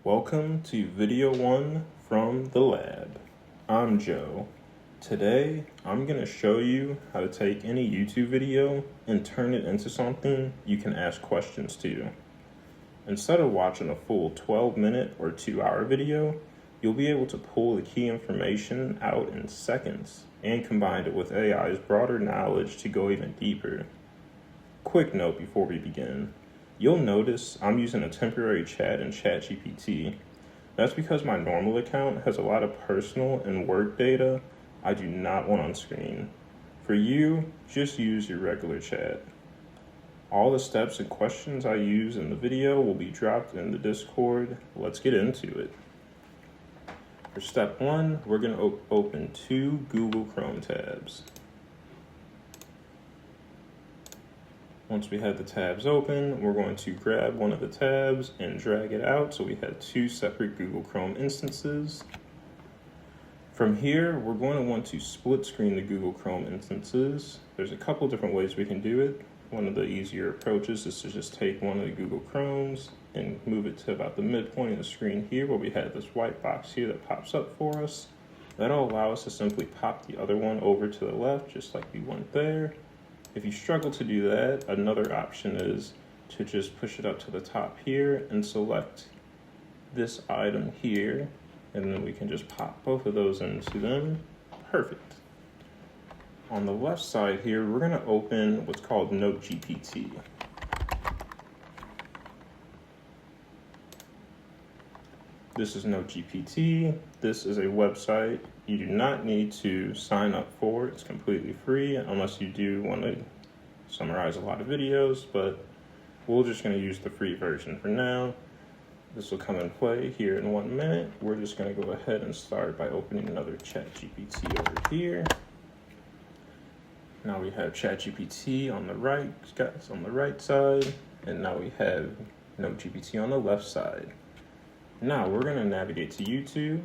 Welcome to video 1 from the lab. I'm Joe. Today, I'm going to show you how to take any YouTube video and turn it into something you can ask questions to. Instead of watching a full 12-minute or 2-hour video, you'll be able to pull the key information out in seconds and combine it with AI's broader knowledge to go even deeper. Quick note before we begin. You'll notice I'm using a temporary chat in ChatGPT. That's because my normal account has a lot of personal and work data I do not want on screen. For you, just use your regular chat. All the steps and questions I use in the video will be dropped in the Discord. Let's get into it. For step 1, we're going to open 2 Google Chrome tabs. Once we have the tabs open, we're going to grab one of the tabs and drag it out so we have 2 separate Google Chrome instances. From here, we're going to want to split screen the Google Chrome instances. There's a couple different ways we can do it. One of the easier approaches is to just take one of the Google Chromes and move it to about the midpoint of the screen here where we have this white box here that pops up for us. That'll allow us to simply pop the other one over to the left just like we went there. If you struggle to do that, another option is to just push it up to the top here and select this item here, and then we can just pop both of those into them. Perfect. On the left side here, we're going to open what's called NoteGPT. This is NoteGPT. This is a website you do not need to sign up for. It's completely free unless you do want to summarize a lot of videos, but we're just going to use the free version for now. This will come in play here in 1 minute. We're just going to go ahead and start by opening another ChatGPT over here. Now we have ChatGPT on the right, guys, on the right side, and now we have NoteGPT on the left side. Now we're going to navigate to YouTube.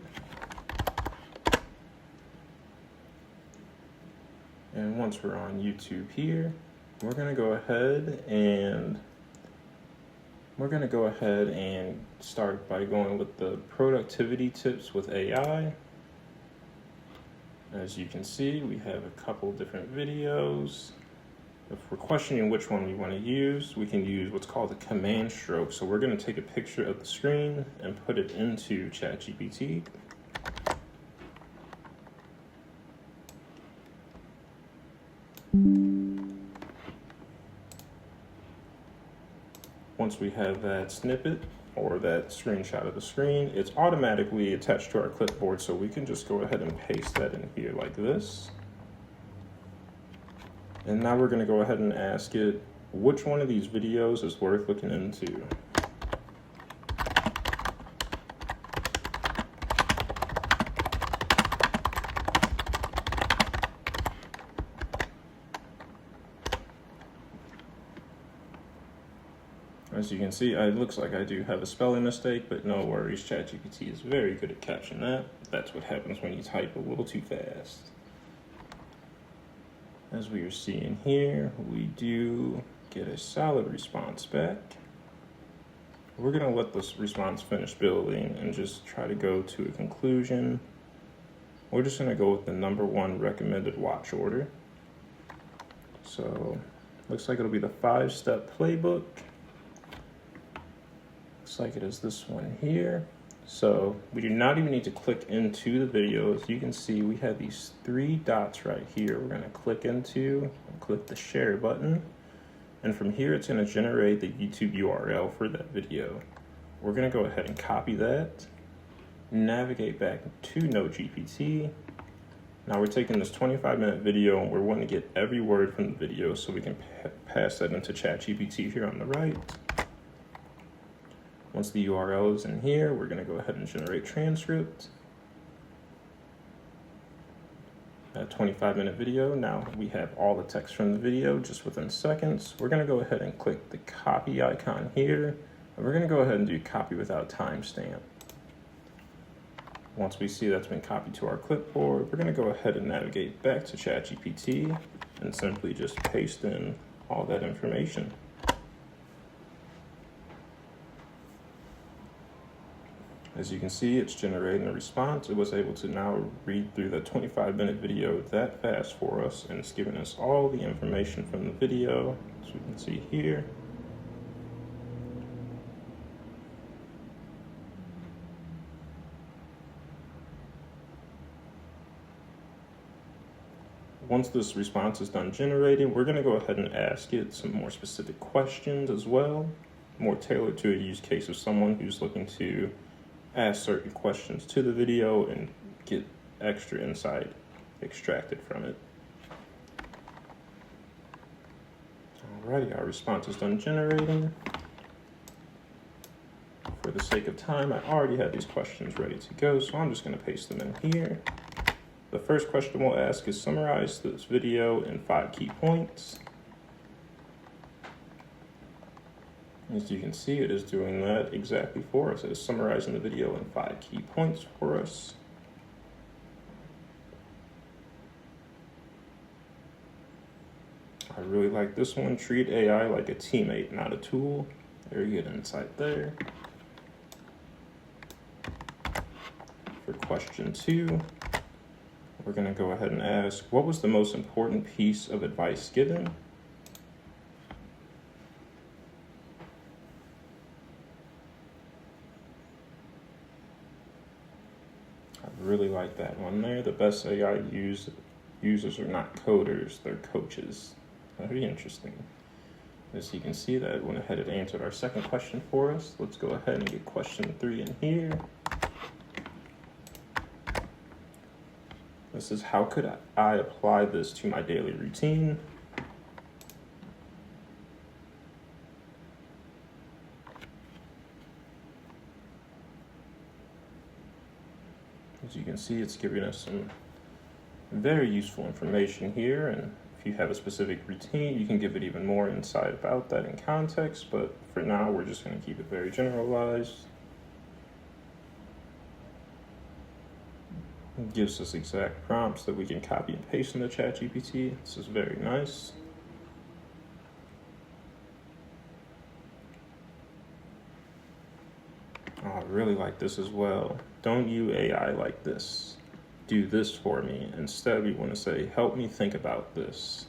And once we're on YouTube here, we're going to go ahead and start by going with the productivity tips with AI. As you can see, we have a couple different videos. If we're questioning which one we want to use, we can use what's called a command stroke. So we're going to take a picture of the screen and put it into ChatGPT. Once we have that snippet or that screenshot of the screen, it's automatically attached to our clipboard, so we can just go ahead and paste that in here like this. And now we're going to go ahead and ask it which one of these videos is worth looking into. As you can see, it looks like I do have a spelling mistake, but no worries, ChatGPT is very good at catching that. That's what happens when you type a little too fast. As we are seeing here, we do get a solid response back. We're going to let this response finish building and just try to go to a conclusion. We're just going to go with the number 1 recommended watch order. So, looks like it'll be the 5-step playbook. Looks like it is this one here. So we do not even need to click into the video. As you can see, we have these 3 dots right here. We're going to click into and click the share button. And from here, it's going to generate the YouTube URL for that video. We're going to go ahead and copy that, navigate back to NoteGPT. Now we're taking this 25-minute video and we're wanting to get every word from the video so we can pass that into ChatGPT here on the right. Once the URL is in here, we're going to go ahead and generate transcript. That 25-minute video, now we have all the text from the video just within seconds. We're going to go ahead and click the copy icon here, and we're going to go ahead and do copy without timestamp. Once we see that's been copied to our clipboard, we're going to go ahead and navigate back to ChatGPT and simply just paste in all that information. As you can see, it's generating a response. It was able to now read through the 25-minute video that fast for us, and it's giving us all the information from the video, as we can see here. Once this response is done generating, we're going to go ahead and ask it some more specific questions as well, more tailored to a use case of someone who's looking to ask certain questions to the video and get extra insight extracted from it. Alrighty, our response is done generating. For the sake of time, I already had these questions ready to go, so I'm just going to paste them in here. The first question we'll ask is summarize this video in 5 key points. As you can see, it is doing that exactly for us. It is summarizing the video in 5 key points for us. I really like this one. Treat AI like a teammate, not a tool. Very good insight there. For question 2, we're going to go ahead and ask, what was the most important piece of advice given? I really like that one there. The best AI users are not coders, they're coaches. Very interesting. As you can see, that went ahead and answered our second question for us. Let's go ahead and get question 3 in here. This is, how could I apply this to my daily routine? As you can see, it's giving us some very useful information here, and if you have a specific routine, you can give it even more insight about that in context, but for now, we're just going to keep it very generalized. It gives us exact prompts that we can copy and paste into ChatGPT. This is very nice. Oh, I really like this as well. Don't use AI like this. Do this for me. Instead, we want to say, help me think about this.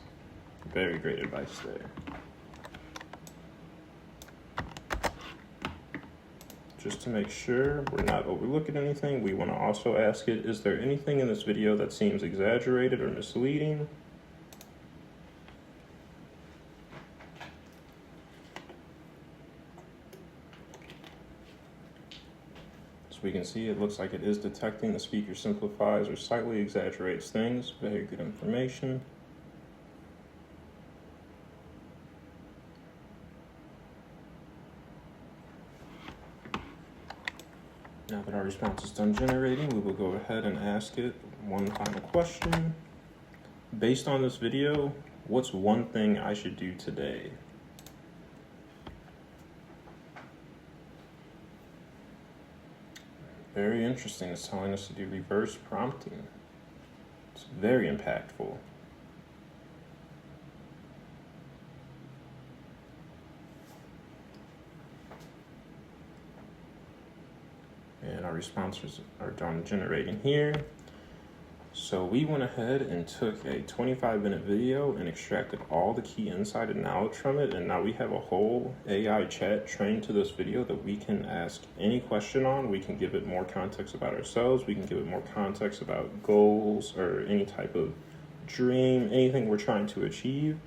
Very great advice there. Just to make sure we're not overlooking anything, we want to also ask it, is there anything in this video that seems exaggerated or misleading? As we can see, it looks like it is detecting the speaker simplifies or slightly exaggerates things. Very good information. Now that our response is done generating, we will go ahead and ask it one final question. Based on this video, what's one thing I should do today? Very interesting. It's telling us to do reverse prompting. It's very impactful. And our responses are done generating here. So we went ahead and took a 25-minute video and extracted all the key insight and knowledge from it. And now we have a whole AI chat trained to this video that we can ask any question on. We can give it more context about ourselves. We can give it more context about goals or any type of dream, anything we're trying to achieve.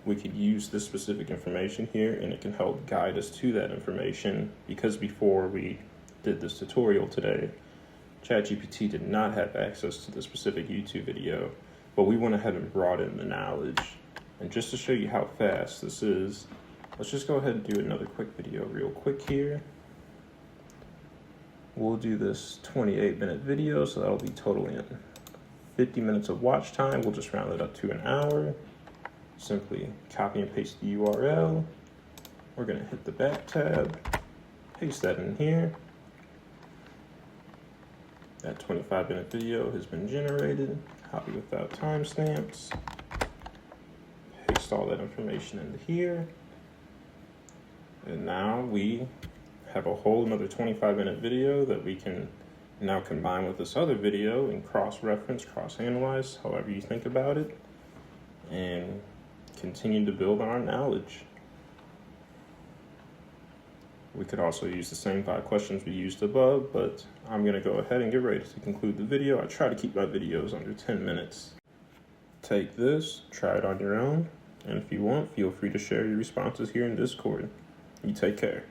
We could use this specific information here and it can help guide us to that information, because before we did this tutorial today, ChatGPT did not have access to the specific YouTube video, but we went ahead and brought in the knowledge. And just to show you how fast this is, let's just go ahead and do another quick video real quick here. We'll do this 28-minute video, so that'll be totaling 50 minutes of watch time. We'll just round it up to an hour. Simply copy and paste the URL. We're gonna hit the back tab, paste that in here. That 25-minute video has been generated. Copy without timestamps. Paste all that information into here. And now we have a whole another 25-minute video that we can now combine with this other video and cross-reference, cross-analyze, however you think about it, and continue to build on our knowledge. We could also use the same 5 questions we used above, but I'm going to go ahead and get ready to conclude the video. I try to keep my videos under 10 minutes. Take this, try it on your own, and if you want, feel free to share your responses here in Discord. You take care.